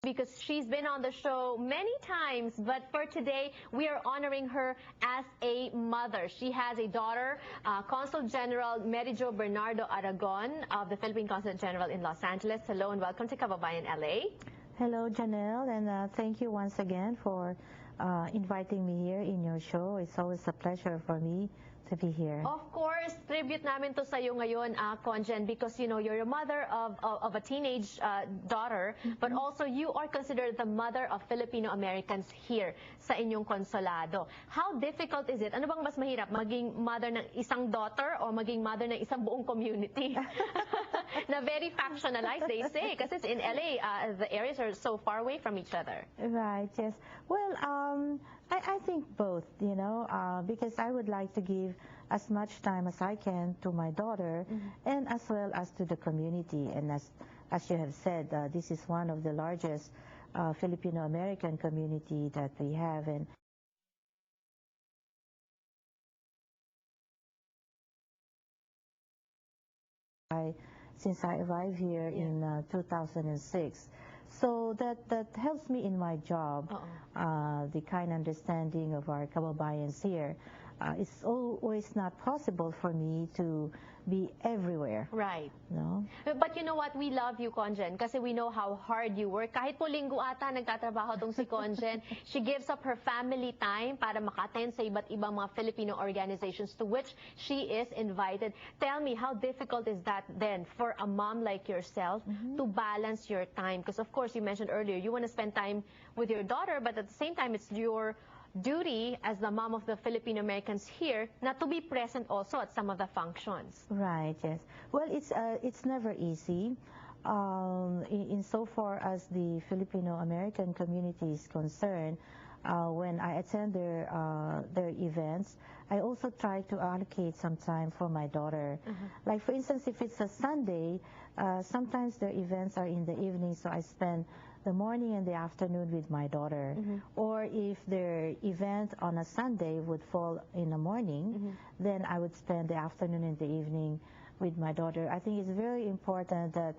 because she's been on the show many times, but for today, we are honoring her as a mother. She has a daughter, Consul General Mary Jo Bernardo Aragon of the Philippine Consulate General in Los Angeles. Hello and welcome to KAbabayan LA. Hello, Janelle, and thank you once again for inviting me here in your show. It's always a pleasure for me to be here. Of course, tribute namin to sa'yo ngayon, ConGen, because, you know, you're a mother of a teenage daughter, but also you are considered the mother of Filipino Americans here sa inyong konsulado. How difficult is it? Ano bang mas mahirap? Maging mother ng isang daughter o maging mother ng isang buong community? Na very factionalized, they say, because it's in LA, the areas are so far away from each other. Right, yes. Well, I think both, you know, because I would like to give as much time as I can to my daughter and as well as to the community. And as you have said, this is one of the largest Filipino-American community that we have. And since I arrived here in 2006. So that helps me in my job, the kind understanding of our kababayans here. It's always not possible for me to be everywhere. Right. No? But you know what? We love you, ConGen, kasi we know how hard you work. Kahit po linggo ata nagtatrabaho tong si ConGen, she gives up her family time para maka-attend sa iba't ibang mga Filipino organizations to which she is invited. Tell me, how difficult is that then for a mom like yourself to balance your time? Because of course, you mentioned earlier, you want to spend time with your daughter, but at the same time, it's your duty as the mom of the Filipino Americans here not to be present also at some of the functions. Right, yes. Well, it's never easy. In so far as the Filipino American community is concerned, when I attend their events, I also try to allocate some time for my daughter. Like for instance, if it's a Sunday, sometimes their events are in the evening, so I spend the morning and the afternoon with my daughter. Or if their event on a Sunday would fall in the morning, then I would spend the afternoon and the evening with my daughter. I think it's very important that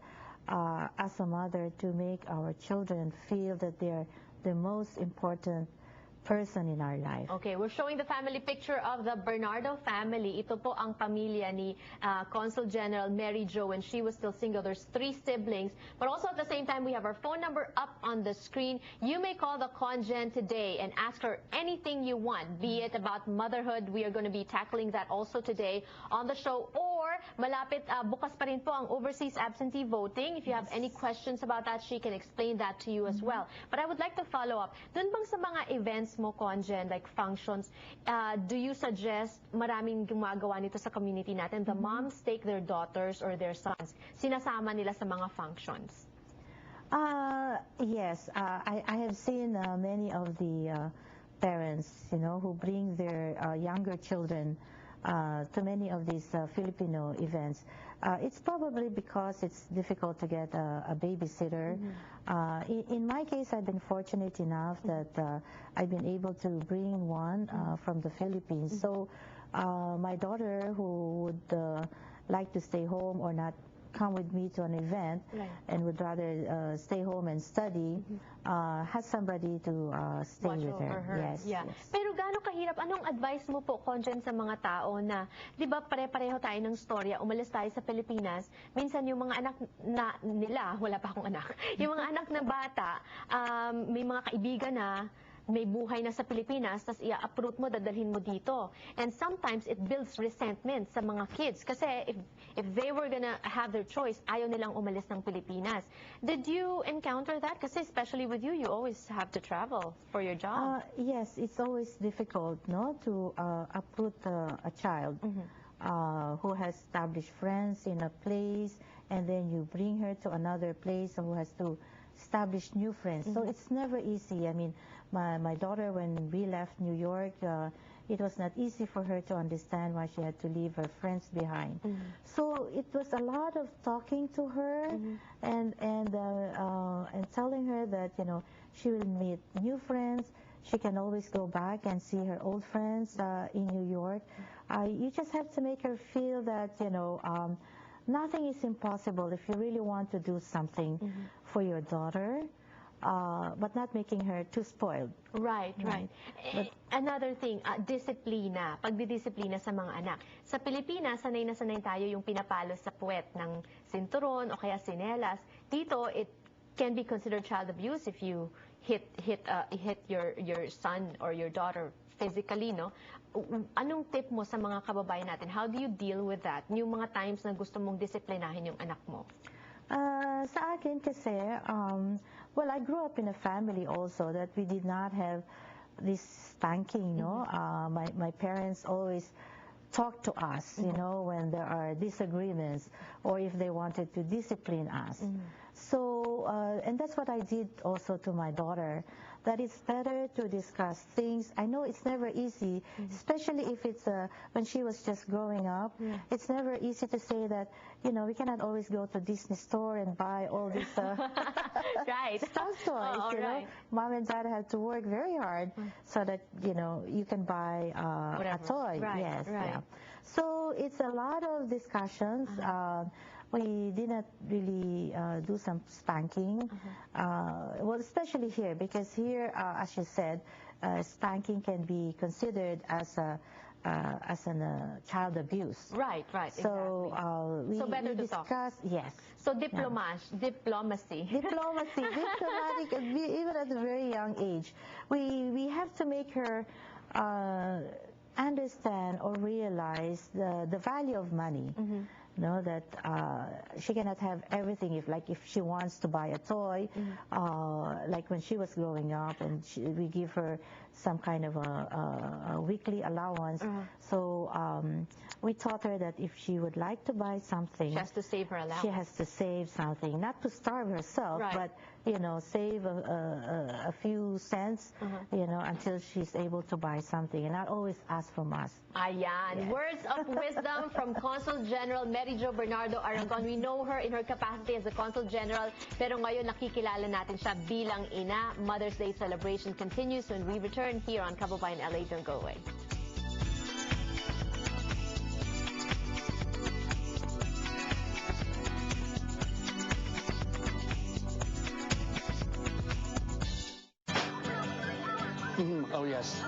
as a mother to make our children feel that they're the most important person in our life. Okay, we're showing the family picture of the Bernardo family. Ito po ang pamilya ni Consul General Mary Jo when she was still single. There's 3 siblings, but also at the same time we have our phone number up on the screen. You may call the ConGen today and ask her anything you want, be it about motherhood. We are going to be tackling that also today on the show. Or malapit bukas pa rin po ang overseas absentee voting. If you have any questions about that, she can explain that to you as well. But I would like to follow up. Dun bang sa mga events mo, ConGen, like functions, do you suggest, maraming gumagawa nito sa community natin, the moms take their daughters or their sons, sinasama nila sa mga functions? Yes, I have seen many of the parents, you know, who bring their younger children to many of these Filipino events. It's probably because it's difficult to get a babysitter. In my case, I've been fortunate enough that I've been able to bring one from the Philippines. So my daughter, who would like to stay home or not come with me to an event and would rather stay home and study, has somebody to stay watch with her. Yes, Yeah. yes. Pero gaano kahirap, anong advice mo po, ConGen, sa mga tao na, di ba pare-pareho tayo ng storya, umalis tayo sa Pilipinas, minsan yung mga anak na nila, wala pa akong anak, yung mga anak na bata, may mga kaibigan na, may buhay na sa Pilipinas, tas i-uproot mo, dadalhin mo dito. And sometimes it builds resentment sa mga kids. Kasi if they were gonna have their choice, ayaw nilang umalis ng Pilipinas. Did you encounter that? Kasi especially with you, you always have to travel for your job. Yes, it's always difficult, no, to uproot a child who has established friends in a place, and then you bring her to another place who has to establish new friends. So it's never easy. I mean, my daughter, when we left New York, it was not easy for her to understand why she had to leave her friends behind. So it was a lot of talking to her and telling her that, you know, she will meet new friends. She can always go back and see her old friends in New York. You just have to make her feel that, you know, nothing is impossible if you really want to do something for your daughter. but not making her too spoiled. Right, right. Another thing, disiplina, pagdidisiplina sa mga anak. Sa Pilipinas, sanay na sanay tayo yung pinapalo sa puwet ng sinturon o kaya sinelas. Dito, it can be considered child abuse if you hit your son or your daughter physically, no? Anong tip mo sa mga kababayan natin? How do you deal with that? Yung mga times na gusto mong disiplinahin yung anak mo? Sa akin kasi, well, I grew up in a family also that we did not have this spanking, no? My parents always talk to us, you know, when there are disagreements or if they wanted to discipline us. So, and that's what I did also to my daughter, that it's better to discuss things. I know it's never easy, especially if it's when she was just growing up. It's never easy to say that, you know, we cannot always go to Disney store and buy all these right. stuff toys, you know. Mom and dad have to work very hard so that, you know, you can buy a toy. Right. Yes, right. yeah. So it's a lot of discussions. We didn't really do some spanking, well, especially here, because here, as you said, spanking can be considered as child abuse. Right, right, so, exactly. So better to discuss, talk. yes. So diplomacy. Diplomacy, diplomatic, even at a very young age. We have to make her understand or realize the value of money. Know that she cannot have everything. If she wants to buy a toy, like when she was growing up, and we give her some kind of a weekly allowance. So we taught her that if she would like to buy something, she has to save her allowance. She has to save something, not to starve herself, but save a few cents, until she's able to buy something, and not always ask from us. Ayan, yes. Words of wisdom from Consul General Mary Jo Bernardo Aragon. We know her in her capacity as a Consul General, pero ngayon nakikilala natin siya bilang ina. Mother's Day celebration continues when we return here on KAbabayan LA. Don't go away. Oh, yes.